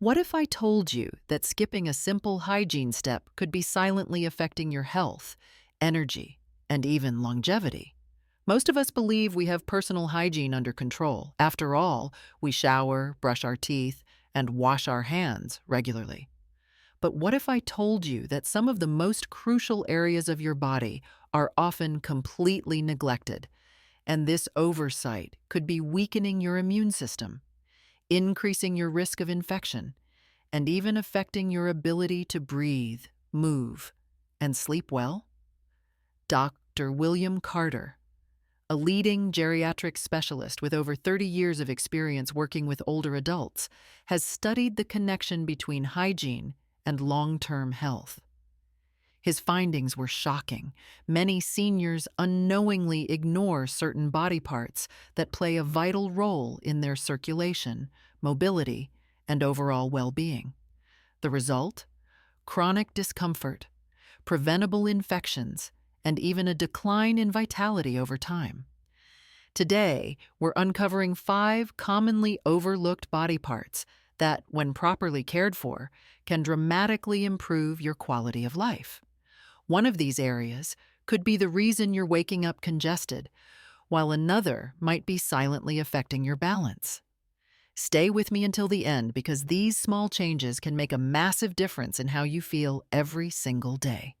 What if I told you that skipping a simple hygiene step could be silently affecting your health, energy, and even longevity? Most of us believe we have personal hygiene under control. After all, we shower, brush our teeth, and wash our hands regularly. But what if I told you that some of the most crucial areas of your body are often completely neglected, and this oversight could be weakening your immune system, increasing your risk of infection, and even affecting your ability to breathe, move, and sleep well? Dr. William Carter, a leading geriatric specialist with over 30 years of experience working with older adults, has studied the connection between hygiene and long-term health. His findings were shocking. Many seniors unknowingly ignore certain body parts that play a vital role in their circulation, mobility, and overall well-being. The result? Chronic discomfort, preventable infections, and even a decline in vitality over time. Today, we're uncovering 5 commonly overlooked body parts that, when properly cared for, can dramatically improve your quality of life. One of these areas could be the reason you're waking up congested, while another might be silently affecting your balance. Stay with me until the end because these small changes can make a massive difference in how you feel every single day.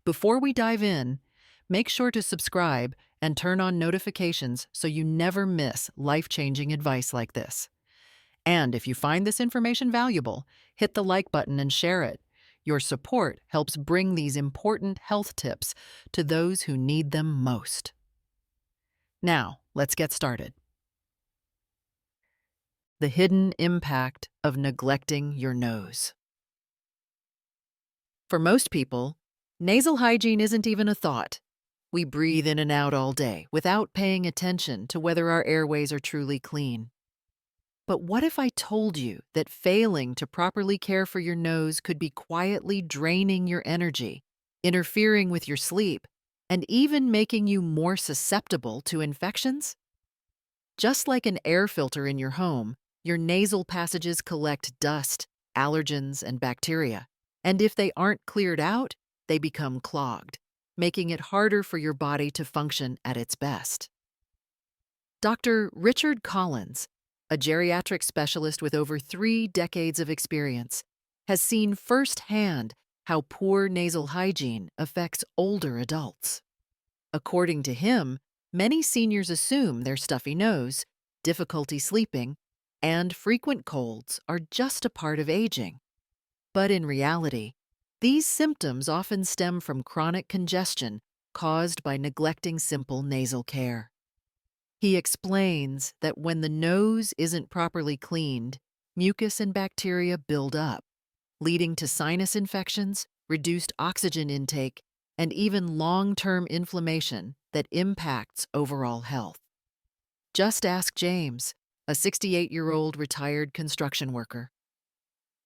Before we dive in, make sure to subscribe and turn on notifications so you never miss life-changing advice like this. And if you find this information valuable, hit the like button and share it. Your support helps bring these important health tips to those who need them most. Now, let's get started. The hidden impact of neglecting your nose. For most people, nasal hygiene isn't even a thought. We breathe in and out all day without paying attention to whether our airways are truly clean. But what if I told you that failing to properly care for your nose could be quietly draining your energy, interfering with your sleep, and even making you more susceptible to infections? Just like an air filter in your home, your nasal passages collect dust, allergens, and bacteria. And if they aren't cleared out, they become clogged, making it harder for your body to function at its best. Dr. Richard Collins, a geriatric specialist with over 3 decades of experience, has seen firsthand how poor nasal hygiene affects older adults. According to him, many seniors assume their stuffy nose, difficulty sleeping, and frequent colds are just a part of aging. But in reality, these symptoms often stem from chronic congestion caused by neglecting simple nasal care. He explains that when the nose isn't properly cleaned, mucus and bacteria build up, leading to sinus infections, reduced oxygen intake, and even long-term inflammation that impacts overall health. Just ask James, a 68-year-old retired construction worker.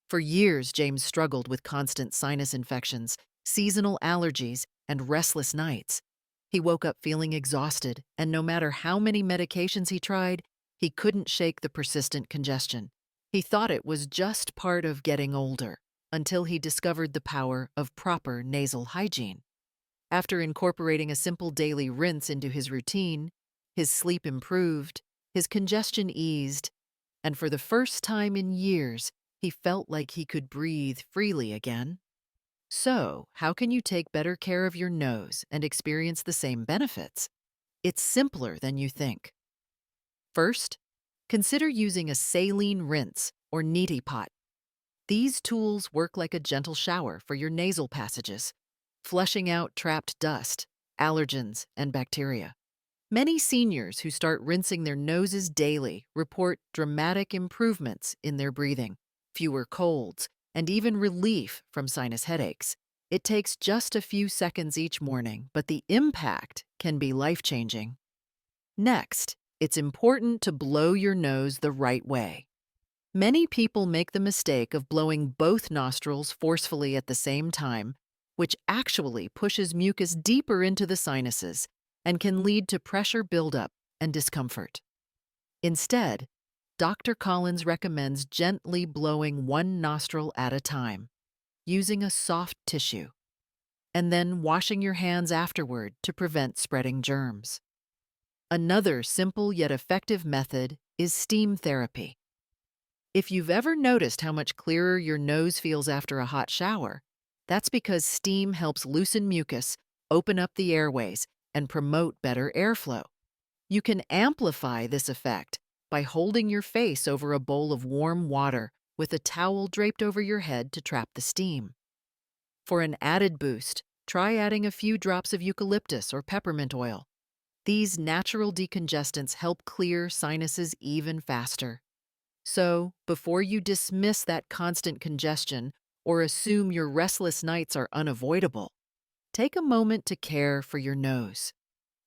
For years, James struggled with constant sinus infections, seasonal allergies, and restless nights. He woke up feeling exhausted, and no matter how many medications he tried, he couldn't shake the persistent congestion. He thought it was just part of getting older, until he discovered the power of proper nasal hygiene. After incorporating a simple daily rinse into his routine, his sleep improved, his congestion eased, and for the first time in years, he felt like he could breathe freely again. So, how can you take better care of your nose and experience the same benefits? It's simpler than you think. First, consider using a saline rinse or neti pot. These tools work like a gentle shower for your nasal passages, flushing out trapped dust, allergens, and bacteria. Many seniors who start rinsing their noses daily report dramatic improvements in their breathing, fewer colds, and even relief from sinus headaches. It takes just a few seconds each morning, but the impact can be life-changing. Next, it's important to blow your nose the right way. Many people make the mistake of blowing both nostrils forcefully at the same time, which actually pushes mucus deeper into the sinuses and can lead to pressure buildup and discomfort. Instead, Dr. Collins recommends gently blowing one nostril at a time, using a soft tissue, and then washing your hands afterward to prevent spreading germs. Another simple yet effective method is steam therapy. If you've ever noticed how much clearer your nose feels after a hot shower, that's because steam helps loosen mucus, open up the airways, and promote better airflow. You can amplify this effect by holding your face over a bowl of warm water with a towel draped over your head to trap the steam. For an added boost, try adding a few drops of eucalyptus or peppermint oil. These natural decongestants help clear sinuses even faster. So, before you dismiss that constant congestion or assume your restless nights are unavoidable, take a moment to care for your nose.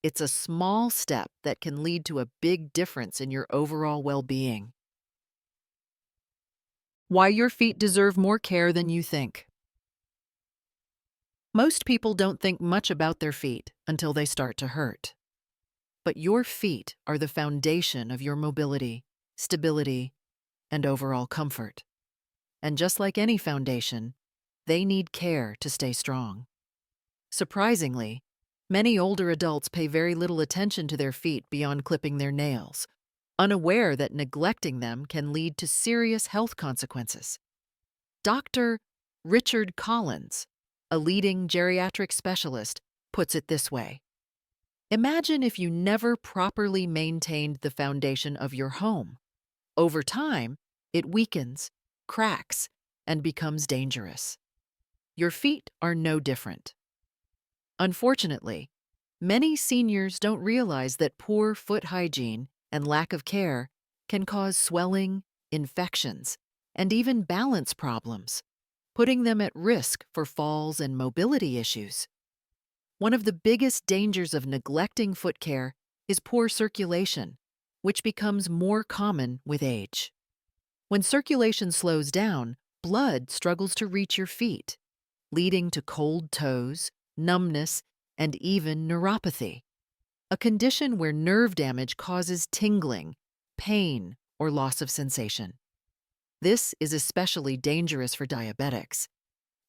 It's a small step that can lead to a big difference in your overall well-being. Why your feet deserve more care than you think. Most people don't think much about their feet until they start to hurt. But your feet are the foundation of your mobility, stability, and overall comfort. And just like any foundation, they need care to stay strong. Surprisingly, many older adults pay very little attention to their feet beyond clipping their nails, unaware that neglecting them can lead to serious health consequences. Dr. Richard Collins, a leading geriatric specialist, puts it this way. Imagine if you never properly maintained the foundation of your home. Over time, it weakens, cracks, and becomes dangerous. Your feet are no different. Unfortunately, many seniors don't realize that poor foot hygiene and lack of care can cause swelling, infections, and even balance problems, putting them at risk for falls and mobility issues. One of the biggest dangers of neglecting foot care is poor circulation, which becomes more common with age. When circulation slows down, blood struggles to reach your feet, leading to cold toes, numbness, and even neuropathy, a condition where nerve damage causes tingling, pain, or loss of sensation. This is especially dangerous for diabetics,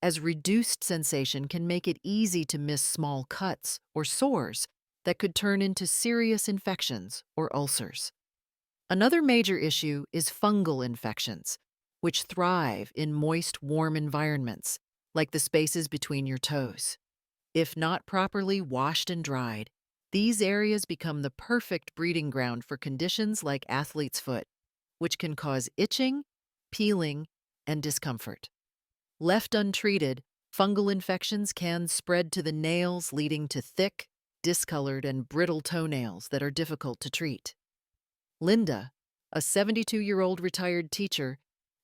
as reduced sensation can make it easy to miss small cuts or sores that could turn into serious infections or ulcers. Another major issue is fungal infections, which thrive in moist, warm environments, like the spaces between your toes. If not properly washed and dried, these areas become the perfect breeding ground for conditions like athlete's foot, which can cause itching, peeling, and discomfort. Left untreated, fungal infections can spread to the nails, leading to thick, discolored, and brittle toenails that are difficult to treat. Linda, a 72-year-old retired teacher,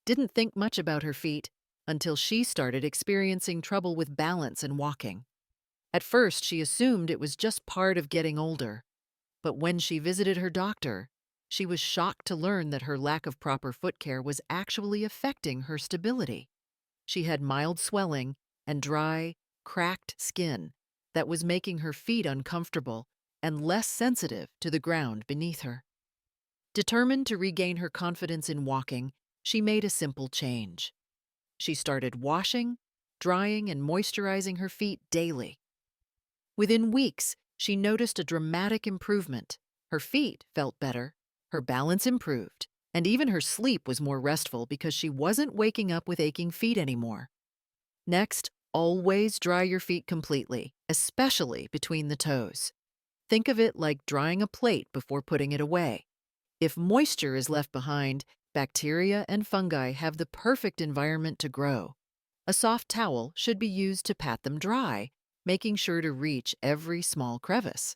didn't think much about her feet until she started experiencing trouble with balance and walking. At first, she assumed it was just part of getting older, but when she visited her doctor, she was shocked to learn that her lack of proper foot care was actually affecting her stability. She had mild swelling and dry, cracked skin that was making her feet uncomfortable and less sensitive to the ground beneath her. Determined to regain her confidence in walking, she made a simple change. She started washing, drying, and moisturizing her feet daily. Within weeks, she noticed a dramatic improvement. Her feet felt better, her balance improved, and even her sleep was more restful because she wasn't waking up with aching feet anymore. Next, always dry your feet completely, especially between the toes. Think of it like drying a plate before putting it away. If moisture is left behind, bacteria and fungi have the perfect environment to grow. A soft towel should be used to pat them dry, making sure to reach every small crevice.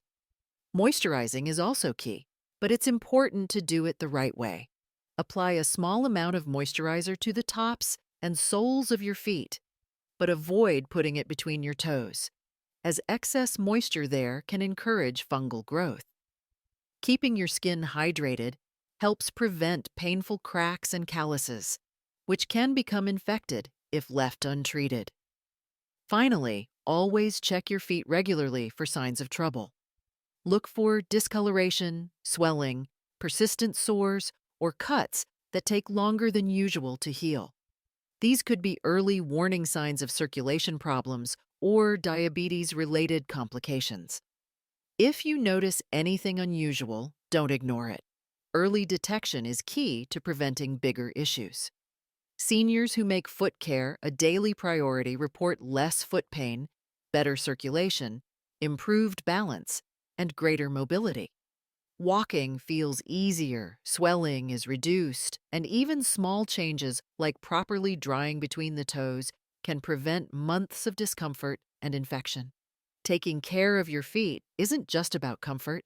Moisturizing is also key, but it's important to do it the right way. Apply a small amount of moisturizer to the tops and soles of your feet, but avoid putting it between your toes, as excess moisture there can encourage fungal growth. Keeping your skin hydrated helps prevent painful cracks and calluses, which can become infected if left untreated. Finally, always check your feet regularly for signs of trouble. Look for discoloration, swelling, persistent sores, or cuts that take longer than usual to heal. These could be early warning signs of circulation problems or diabetes-related complications. If you notice anything unusual, don't ignore it. Early detection is key to preventing bigger issues. Seniors who make foot care a daily priority report less foot pain, better circulation, improved balance, and greater mobility. Walking feels easier, swelling is reduced, and even small changes like properly drying between the toes can prevent months of discomfort and infection. Taking care of your feet isn't just about comfort,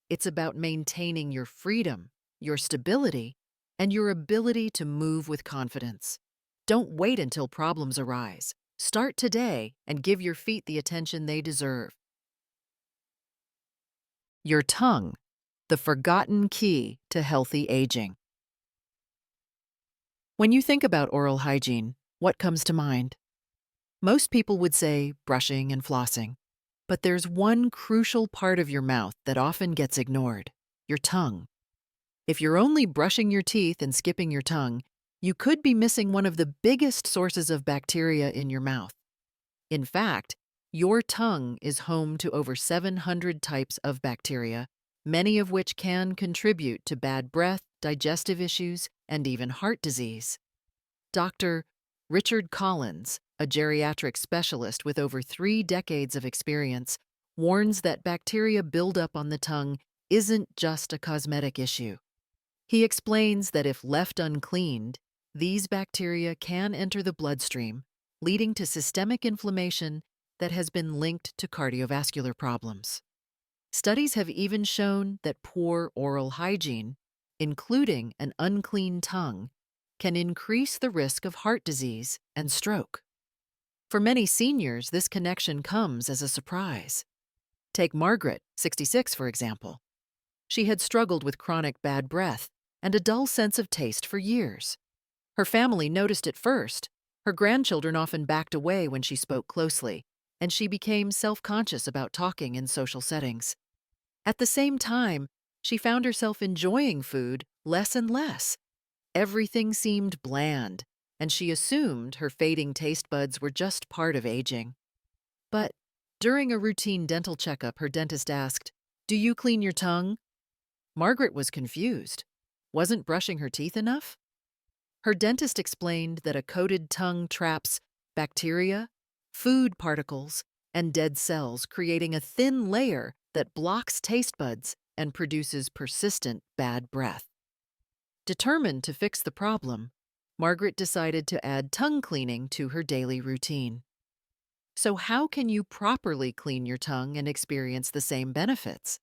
it's about maintaining your freedom, your stability, and your ability to move with confidence. Don't wait until problems arise. Start today and give your feet the attention they deserve. Your tongue, the forgotten key to healthy aging. When you think about oral hygiene, what comes to mind? Most people would say brushing and flossing. But there's one crucial part of your mouth that often gets ignored: your tongue. If you're only brushing your teeth and skipping your tongue, you could be missing one of the biggest sources of bacteria in your mouth. In fact, your tongue is home to over 700 types of bacteria, many of which can contribute to bad breath, digestive issues, and even heart disease. Dr. Richard Collins, a geriatric specialist with over 3 decades of experience, warns that bacteria buildup on the tongue isn't just a cosmetic issue. He explains that if left uncleaned, these bacteria can enter the bloodstream, leading to systemic inflammation that has been linked to cardiovascular problems. Studies have even shown that poor oral hygiene, including an unclean tongue, can increase the risk of heart disease and stroke. For many seniors, this connection comes as a surprise. Take Margaret, 66, for example. She had struggled with chronic bad breath and a dull sense of taste for years. Her family noticed it first. Her grandchildren often backed away when she spoke closely, and she became self-conscious about talking in social settings. At the same time, she found herself enjoying food less and less. Everything seemed bland, and she assumed her fading taste buds were just part of aging. But during a routine dental checkup, her dentist asked, "Do you clean your tongue?" Margaret was confused. Wasn't brushing her teeth enough? Her dentist explained that a coated tongue traps bacteria, food particles, and dead cells, creating a thin layer that blocks taste buds and produces persistent bad breath. Determined to fix the problem, Margaret decided to add tongue cleaning to her daily routine. So how can you properly clean your tongue and experience the same benefits?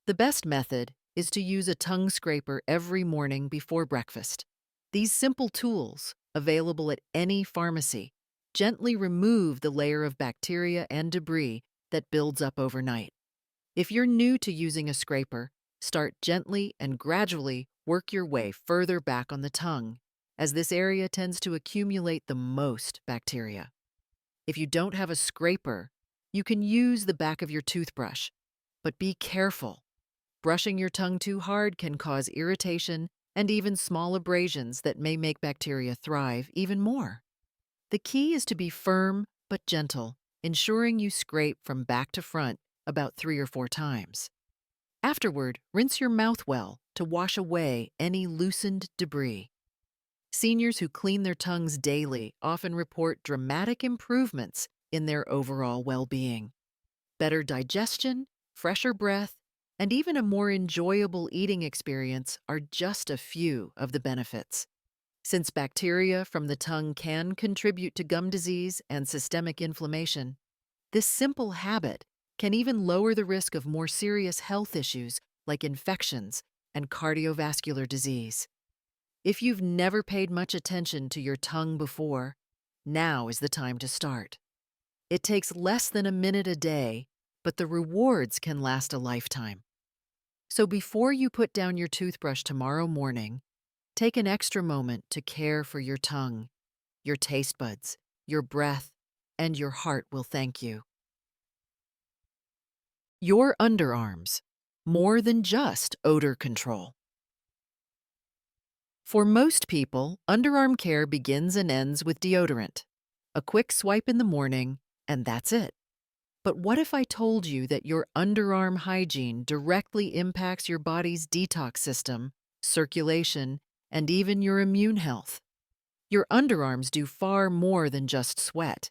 The best method is to use a tongue scraper every morning before breakfast. These simple tools, available at any pharmacy, gently remove the layer of bacteria and debris that builds up overnight. If you're new to using a scraper, start gently and gradually work your way further back on the tongue, as this area tends to accumulate the most bacteria. If you don't have a scraper, you can use the back of your toothbrush, but be careful. Brushing your tongue too hard can cause irritation and even small abrasions that may make bacteria thrive even more. The key is to be firm but gentle, ensuring you scrape from back to front about 3 or 4 times. Afterward, rinse your mouth well to wash away any loosened debris. Seniors who clean their tongues daily often report dramatic improvements in their overall well-being. Better digestion, fresher breath, and even a more enjoyable eating experience are just a few of the benefits. Since bacteria from the tongue can contribute to gum disease and systemic inflammation, this simple habit can even lower the risk of more serious health issues like infections and cardiovascular disease. If you've never paid much attention to your tongue before, now is the time to start. It takes less than a minute a day, but the rewards can last a lifetime. So before you put down your toothbrush tomorrow morning, take an extra moment to care for your tongue. Your taste buds, your breath, and your heart will thank you. Your underarms, more than just odor control. For most people, underarm care begins and ends with deodorant. A quick swipe in the morning, and that's it. But what if I told you that your underarm hygiene directly impacts your body's detox system, circulation, and even your immune health? Your underarms do far more than just sweat.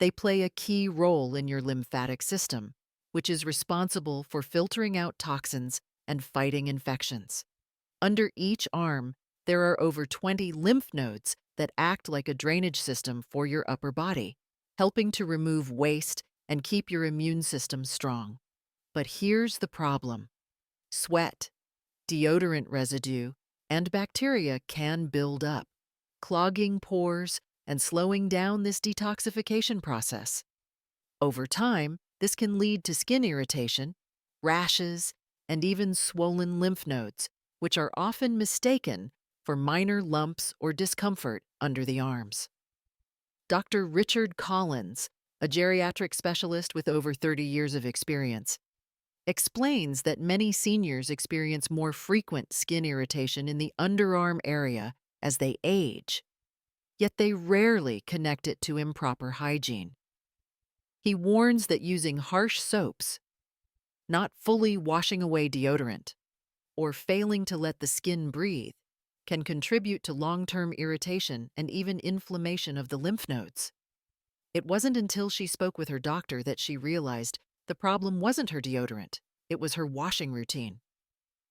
They play a key role in your lymphatic system, which is responsible for filtering out toxins and fighting infections. Under each arm, there are over 20 lymph nodes that act like a drainage system for your upper body, helping to remove waste and keep your immune system strong. But here's the problem: sweat, deodorant residue, and bacteria can build up, clogging pores and slowing down this detoxification process. Over time, this can lead to skin irritation, rashes, and even swollen lymph nodes, which are often mistaken for minor lumps or discomfort under the arms. Dr. Richard Collins, a geriatric specialist with over 30 years of experience, explains that many seniors experience more frequent skin irritation in the underarm area as they age, yet they rarely connect it to improper hygiene. He warns that using harsh soaps, not fully washing away deodorant, or failing to let the skin breathe can contribute to long-term irritation and even inflammation of the lymph nodes. It wasn't until she spoke with her doctor that she realized the problem wasn't her deodorant, it was her washing routine.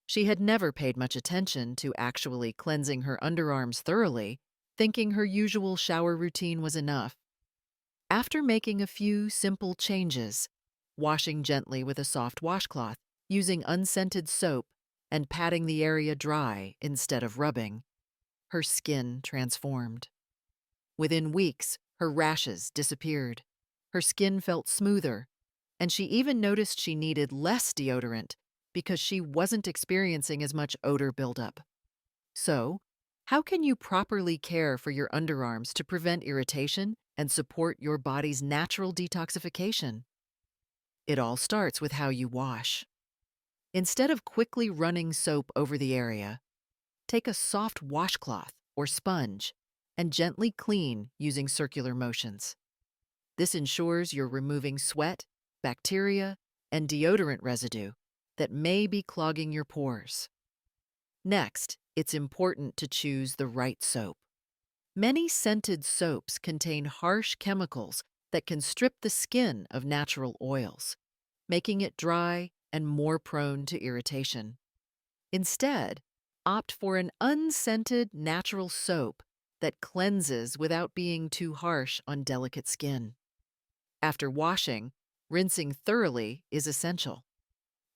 She had never paid much attention to actually cleansing her underarms thoroughly, thinking her usual shower routine was enough. After making a few simple changes, washing gently with a soft washcloth, using unscented soap, and patting the area dry instead of rubbing, her skin transformed. Within weeks, her rashes disappeared. Her skin felt smoother, and she even noticed she needed less deodorant because she wasn't experiencing as much odor buildup. So, how can you properly care for your underarms to prevent irritation and support your body's natural detoxification? It all starts with how you wash. Instead of quickly running soap over the area, take a soft washcloth or sponge and gently clean using circular motions. This ensures you're removing sweat, bacteria, and deodorant residue that may be clogging your pores. Next, it's important to choose the right soap. Many scented soaps contain harsh chemicals that can strip the skin of natural oils, making it dry and more prone to irritation. Instead, opt for an unscented natural soap that cleanses without being too harsh on delicate skin. After washing, rinsing thoroughly is essential.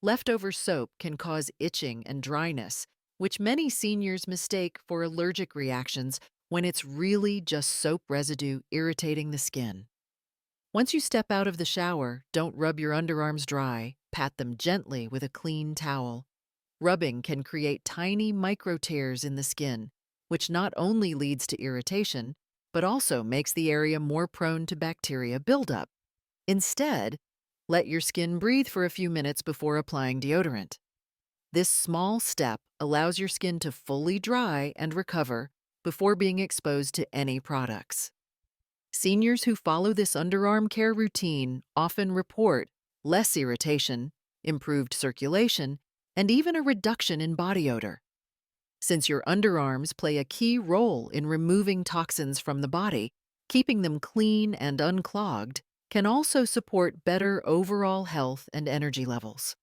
Leftover soap can cause itching and dryness, which many seniors mistake for allergic reactions when it's really just soap residue irritating the skin. Once you step out of the shower, don't rub your underarms dry. Pat them gently with a clean towel. Rubbing can create tiny micro tears in the skin, which not only leads to irritation, but also makes the area more prone to bacteria buildup. Instead, let your skin breathe for a few minutes before applying deodorant. This small step allows your skin to fully dry and recover before being exposed to any products. Seniors who follow this underarm care routine often report less irritation, improved circulation, and even a reduction in body odor. Since your underarms play a key role in removing toxins from the body, keeping them clean and unclogged can also support better overall health and energy levels.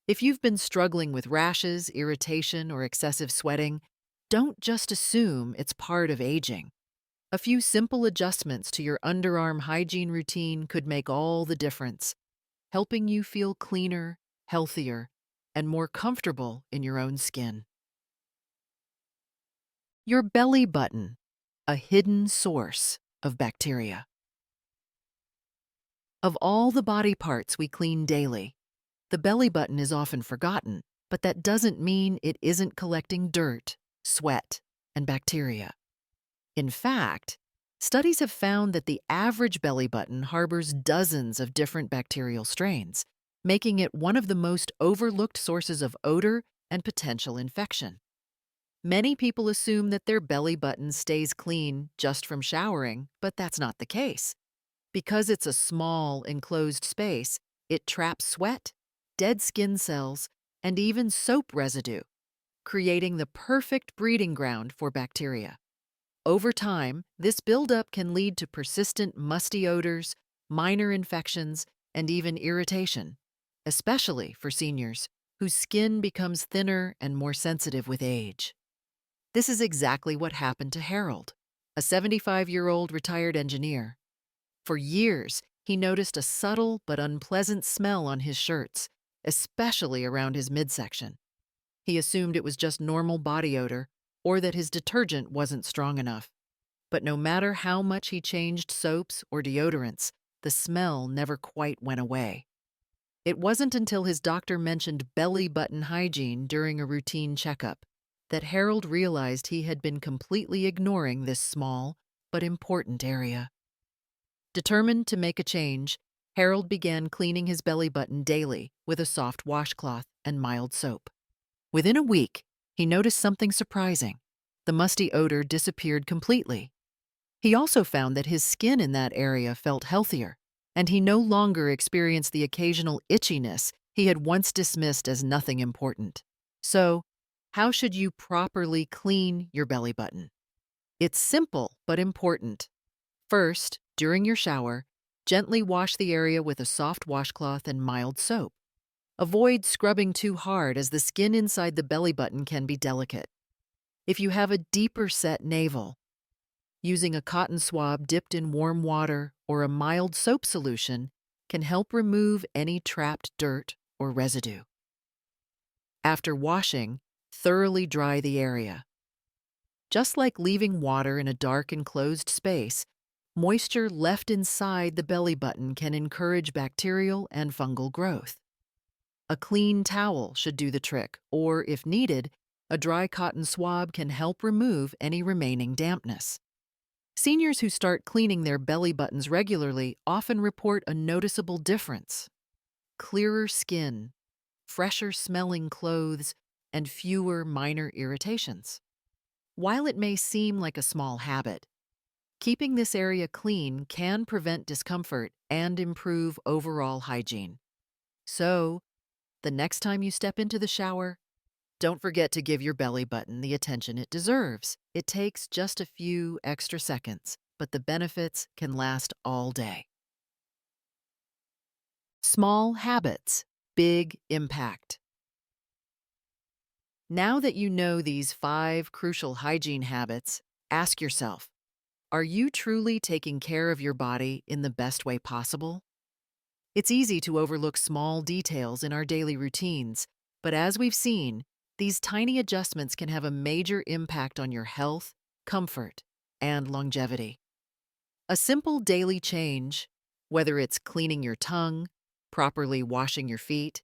If you've been struggling with rashes, irritation, or excessive sweating, don't just assume it's part of aging. A few simple adjustments to your underarm hygiene routine could make all the difference, helping you feel cleaner, healthier, and more comfortable in your own skin. Your belly button, a hidden source of bacteria. Of all the body parts we clean daily, the belly button is often forgotten, but that doesn't mean it isn't collecting dirt, sweat, and bacteria. In fact, studies have found that the average belly button harbors dozens of different bacterial strains, making it one of the most overlooked sources of odor and potential infection. Many people assume that their belly button stays clean just from showering, but that's not the case. Because it's a small, enclosed space, it traps sweat, dead skin cells, and even soap residue, creating the perfect breeding ground for bacteria. Over time, this buildup can lead to persistent musty odors, minor infections, and even irritation, especially for seniors whose skin becomes thinner and more sensitive with age. This is exactly what happened to Harold, a 75-year-old retired engineer. For years, he noticed a subtle but unpleasant smell on his shirts, especially around his midsection. He assumed it was just normal body odor or that his detergent wasn't strong enough. But no matter how much he changed soaps or deodorants, the smell never quite went away. It wasn't until his doctor mentioned belly button hygiene during a routine checkup that Harold realized he had been completely ignoring this small but important area. Determined to make a change, Harold began cleaning his belly button daily with a soft washcloth and mild soap. Within a week, he noticed something surprising. The musty odor disappeared completely. He also found that his skin in that area felt healthier, and he no longer experienced the occasional itchiness he had once dismissed as nothing important. So, how should you properly clean your belly button? It's simple but important. First, during your shower, gently wash the area with a soft washcloth and mild soap. Avoid scrubbing too hard as the skin inside the belly button can be delicate. If you have a deeper set navel, using a cotton swab dipped in warm water or a mild soap solution can help remove any trapped dirt or residue. After washing, thoroughly dry the area. Just like leaving water in a dark enclosed space, moisture left inside the belly button can encourage bacterial and fungal growth. A clean towel should do the trick, or if needed, a dry cotton swab can help remove any remaining dampness. Seniors who start cleaning their belly buttons regularly often report a noticeable difference: clearer skin, fresher smelling clothes, and fewer minor irritations. While it may seem like a small habit, keeping this area clean can prevent discomfort and improve overall hygiene. So, the next time you step into the shower, don't forget to give your belly button the attention it deserves. It takes just a few extra seconds, but the benefits can last all day. Small habits, big impact. Now that you know these 5 crucial hygiene habits, ask yourself, are you truly taking care of your body in the best way possible? It's easy to overlook small details in our daily routines, but as we've seen, these tiny adjustments can have a major impact on your health, comfort, and longevity. A simple daily change, whether it's cleaning your tongue, properly washing your feet,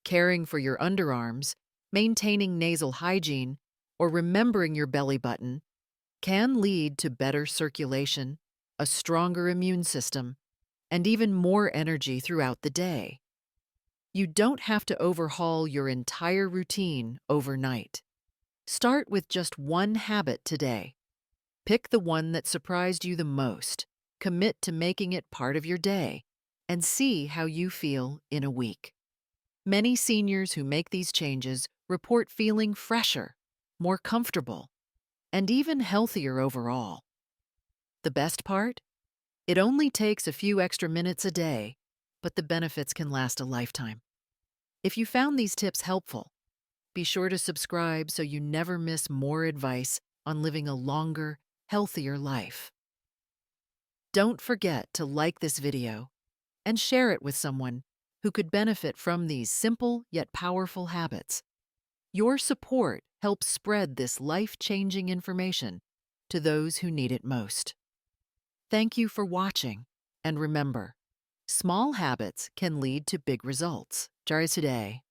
caring for your underarms, maintaining nasal hygiene, or remembering your belly button, can lead to better circulation, a stronger immune system, and even more energy throughout the day. You don't have to overhaul your entire routine overnight. Start with just one habit today. Pick the one that surprised you the most, commit to making it part of your day, and see how you feel in a week. Many seniors who make these changes report feeling fresher, more comfortable, and even healthier overall. The best part? It only takes a few extra minutes a day, but the benefits can last a lifetime. If you found these tips helpful, be sure to subscribe so you never miss more advice on living a longer, healthier life. Don't forget to like this video and share it with someone who could benefit from these simple yet powerful habits. Your support helps spread this life-changing information to those who need it most. Thank you for watching, and remember, small habits can lead to big results. Jari today.